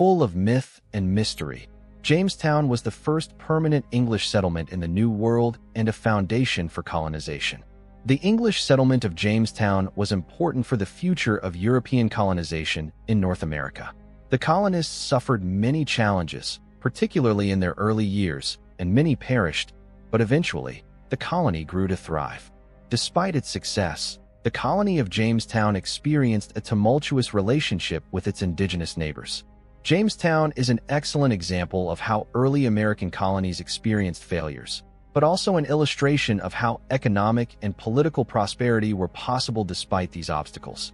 full of myth and mystery. Jamestown was the first permanent English settlement in the New World and a foundation for colonization. The English settlement of Jamestown was important for the future of European colonization in North America. The colonists suffered many challenges, particularly in their early years, and many perished, but eventually, the colony grew to thrive. Despite its success, the colony of Jamestown experienced a tumultuous relationship with its indigenous neighbors. Jamestown is an excellent example of how early American colonies experienced failures, but also an illustration of how economic and political prosperity were possible despite these obstacles.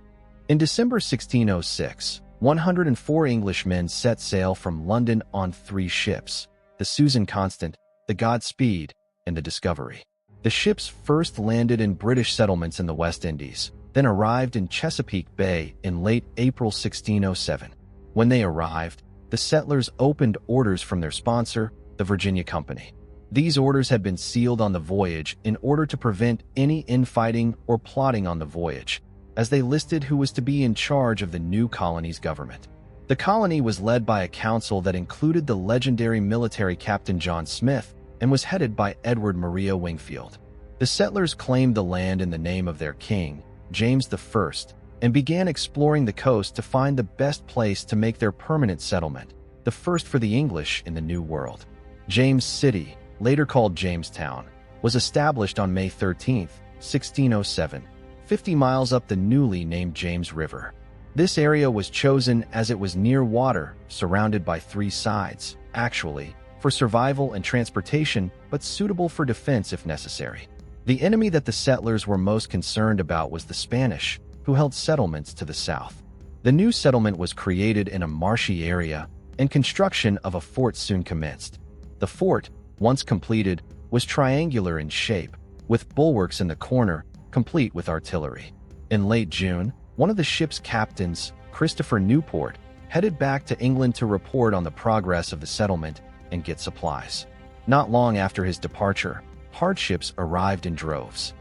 In December 1606, 104 Englishmen set sail from London on 3 ships: the Susan Constant, the Godspeed, and the Discovery. The ships first landed in British settlements in the West Indies, then arrived in Chesapeake Bay in late April 1607. When they arrived, the settlers opened orders from their sponsor, the Virginia Company. These orders had been sealed on the voyage in order to prevent any infighting or plotting on the voyage, as they listed who was to be in charge of the new colony's government. The colony was led by a council that included the legendary military captain John Smith and was headed by Edward Maria Wingfield. The settlers claimed the land in the name of their king, James I, and began exploring the coast to find the best place to make their permanent settlement, the first for the English in the New World. James City, later called Jamestown, was established on May 13, 1607, 50 miles up the newly named James River. This area was chosen as it was near water, surrounded by 3 sides, actually, for survival and transportation, but suitable for defense if necessary. The enemy that the settlers were most concerned about was the Spanish, who held settlements to the south. The new settlement was created in a marshy area, and construction of a fort soon commenced. The fort, once completed, was triangular in shape, with bulwarks in the corner, complete with artillery. In late June, one of the ship's captains, Christopher Newport, headed back to England to report on the progress of the settlement and get supplies. Not long after his departure, hardships arrived in droves.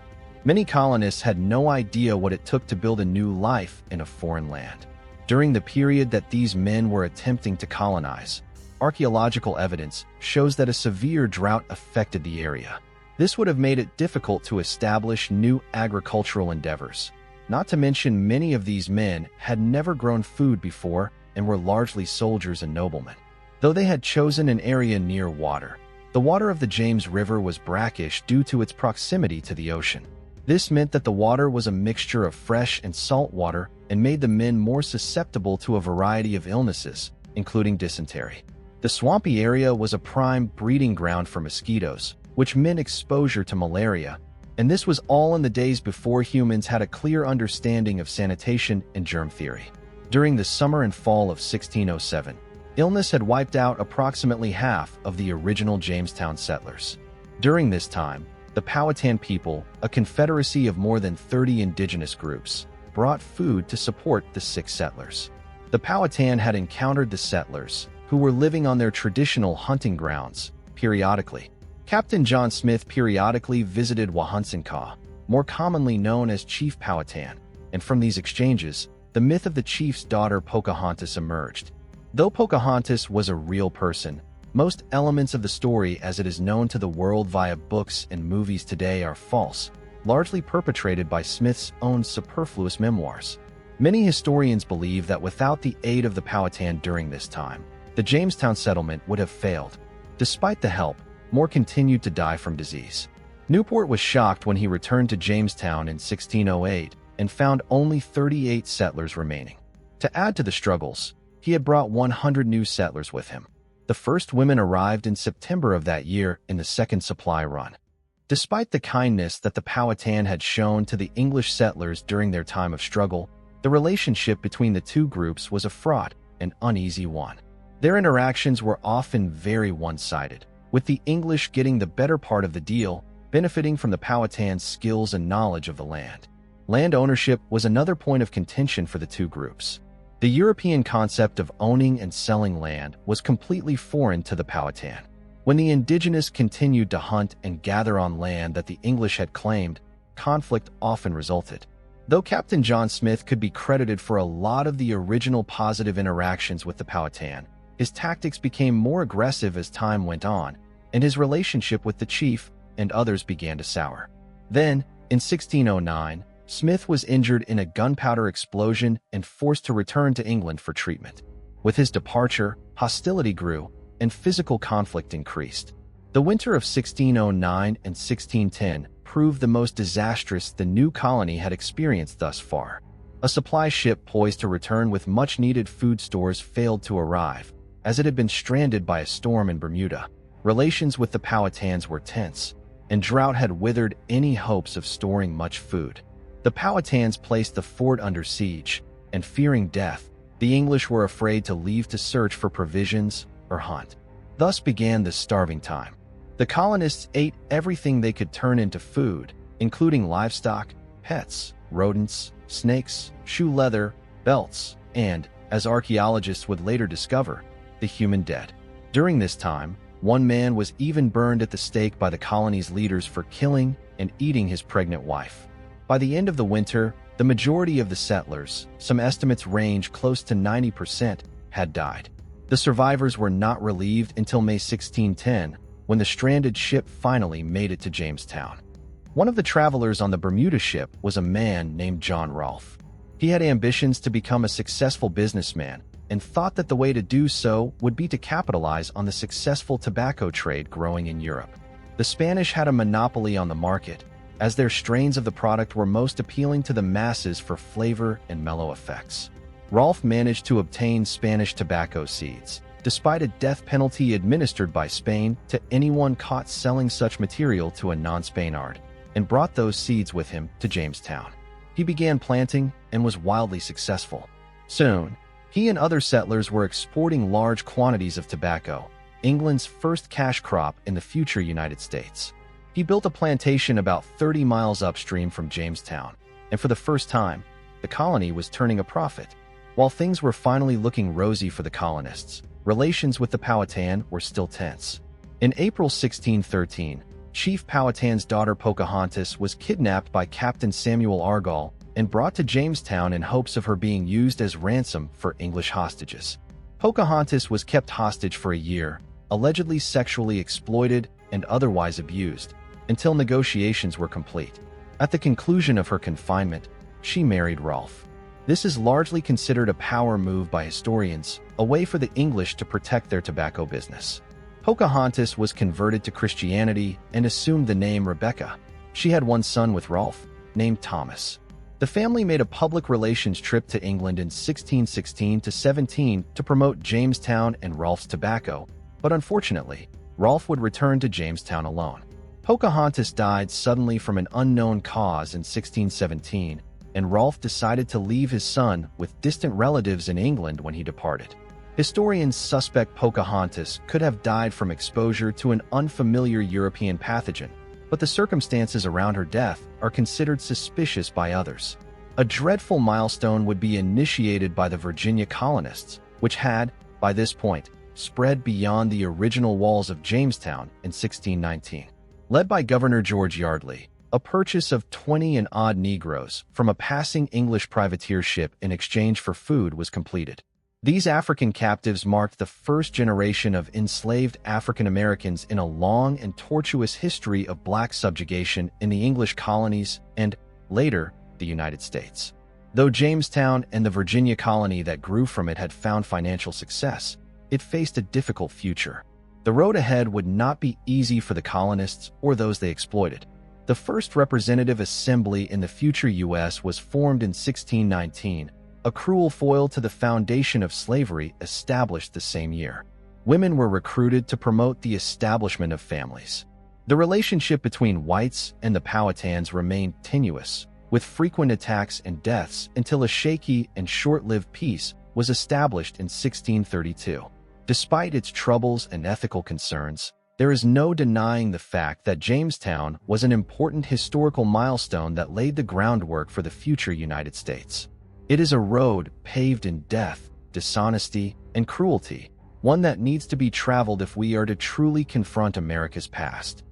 Many colonists had no idea what it took to build a new life in a foreign land. During the period that these men were attempting to colonize, archaeological evidence shows that a severe drought affected the area. This would have made it difficult to establish new agricultural endeavors. Not to mention, many of these men had never grown food before and were largely soldiers and noblemen. Though they had chosen an area near water, the water of the James River was brackish due to its proximity to the ocean. This meant that the water was a mixture of fresh and salt water and made the men more susceptible to a variety of illnesses, including dysentery. The swampy area was a prime breeding ground for mosquitoes, which meant exposure to malaria, and this was all in the days before humans had a clear understanding of sanitation and germ theory. During the summer and fall of 1607, illness had wiped out approximately half of the original Jamestown settlers. During this time, the Powhatan people, a confederacy of more than 30 indigenous groups, brought food to support the sick settlers. The Powhatan had encountered the settlers, who were living on their traditional hunting grounds, periodically. Captain John Smith periodically visited Wahunsinkaw, more commonly known as Chief Powhatan, and from these exchanges, the myth of the chief's daughter Pocahontas emerged. Though Pocahontas was a real person, most elements of the story as it is known to the world via books and movies today are false, largely perpetrated by Smith's own superfluous memoirs. Many historians believe that without the aid of the Powhatan during this time, the Jamestown settlement would have failed. Despite the help, more continued to die from disease. Newport was shocked when he returned to Jamestown in 1608 and found only 38 settlers remaining. To add to the struggles, he had brought 100 new settlers with him. The first women arrived in September of that year in the second supply run. Despite the kindness that the Powhatan had shown to the English settlers during their time of struggle, the relationship between the two groups was a fraught and uneasy one. Their interactions were often very one-sided, with the English getting the better part of the deal, benefiting from the Powhatan's skills and knowledge of the land. Land ownership was another point of contention for the two groups. The European concept of owning and selling land was completely foreign to the Powhatan. When the Indigenous continued to hunt and gather on land that the English had claimed, conflict often resulted. Though Captain John Smith could be credited for a lot of the original positive interactions with the Powhatan, his tactics became more aggressive as time went on, and his relationship with the chief and others began to sour. Then, in 1609, Smith was injured in a gunpowder explosion and forced to return to England for treatment. With his departure, hostility grew, and physical conflict increased. The winter of 1609 and 1610 proved the most disastrous the new colony had experienced thus far. A supply ship poised to return with much-needed food stores failed to arrive, as it had been stranded by a storm in Bermuda. Relations with the Powhatans were tense, and drought had withered any hopes of storing much food. The Powhatans placed the fort under siege, and fearing death, the English were afraid to leave to search for provisions or hunt. Thus began the starving time. The colonists ate everything they could turn into food, including livestock, pets, rodents, snakes, shoe leather, belts, and, as archaeologists would later discover, the human dead. During this time, one man was even burned at the stake by the colony's leaders for killing and eating his pregnant wife. By the end of the winter, the majority of the settlers, some estimates range close to 90%, had died. The survivors were not relieved until May 1610, when the stranded ship finally made it to Jamestown. One of the travelers on the Bermuda ship was a man named John Rolfe. He had ambitions to become a successful businessman and thought that the way to do so would be to capitalize on the successful tobacco trade growing in Europe. The Spanish had a monopoly on the market, as their strains of the product were most appealing to the masses for flavor and mellow effects. Rolfe managed to obtain Spanish tobacco seeds, despite a death penalty administered by Spain to anyone caught selling such material to a non-Spaniard, and brought those seeds with him to Jamestown. He began planting and was wildly successful. Soon, he and other settlers were exporting large quantities of tobacco, England's first cash crop in the future United States. He built a plantation about 30 miles upstream from Jamestown, and for the first time, the colony was turning a profit. While things were finally looking rosy for the colonists, relations with the Powhatan were still tense. In April 1613, Chief Powhatan's daughter Pocahontas was kidnapped by Captain Samuel Argall and brought to Jamestown in hopes of her being used as ransom for English hostages. Pocahontas was kept hostage for a year, allegedly sexually exploited and otherwise abused, until negotiations were complete. At the conclusion of her confinement, she married Rolfe. This is largely considered a power move by historians, a way for the English to protect their tobacco business. Pocahontas was converted to Christianity and assumed the name Rebecca. She had one son with Rolfe, named Thomas. The family made a public relations trip to England in 1616 to 17 to promote Jamestown and Rolfe's tobacco, but unfortunately, Rolfe would return to Jamestown alone. Pocahontas died suddenly from an unknown cause in 1617, and Rolfe decided to leave his son with distant relatives in England when he departed. Historians suspect Pocahontas could have died from exposure to an unfamiliar European pathogen, but the circumstances around her death are considered suspicious by others. A dreadful milestone would be initiated by the Virginia colonists, which had, by this point, spread beyond the original walls of Jamestown in 1619. Led by Governor George Yardley, a purchase of 20 and odd Negroes from a passing English privateer ship in exchange for food was completed. These African captives marked the first generation of enslaved African Americans in a long and tortuous history of black subjugation in the English colonies and, later, the United States. Though Jamestown and the Virginia colony that grew from it had found financial success, it faced a difficult future. The road ahead would not be easy for the colonists or those they exploited. The first representative assembly in the future U.S. was formed in 1619, a cruel foil to the foundation of slavery established the same year. Women were recruited to promote the establishment of families. The relationship between whites and the Powhatans remained tenuous, with frequent attacks and deaths until a shaky and short-lived peace was established in 1632. Despite its troubles and ethical concerns, there is no denying the fact that Jamestown was an important historical milestone that laid the groundwork for the future United States. It is a road paved in death, dishonesty, and cruelty, one that needs to be traveled if we are to truly confront America's past.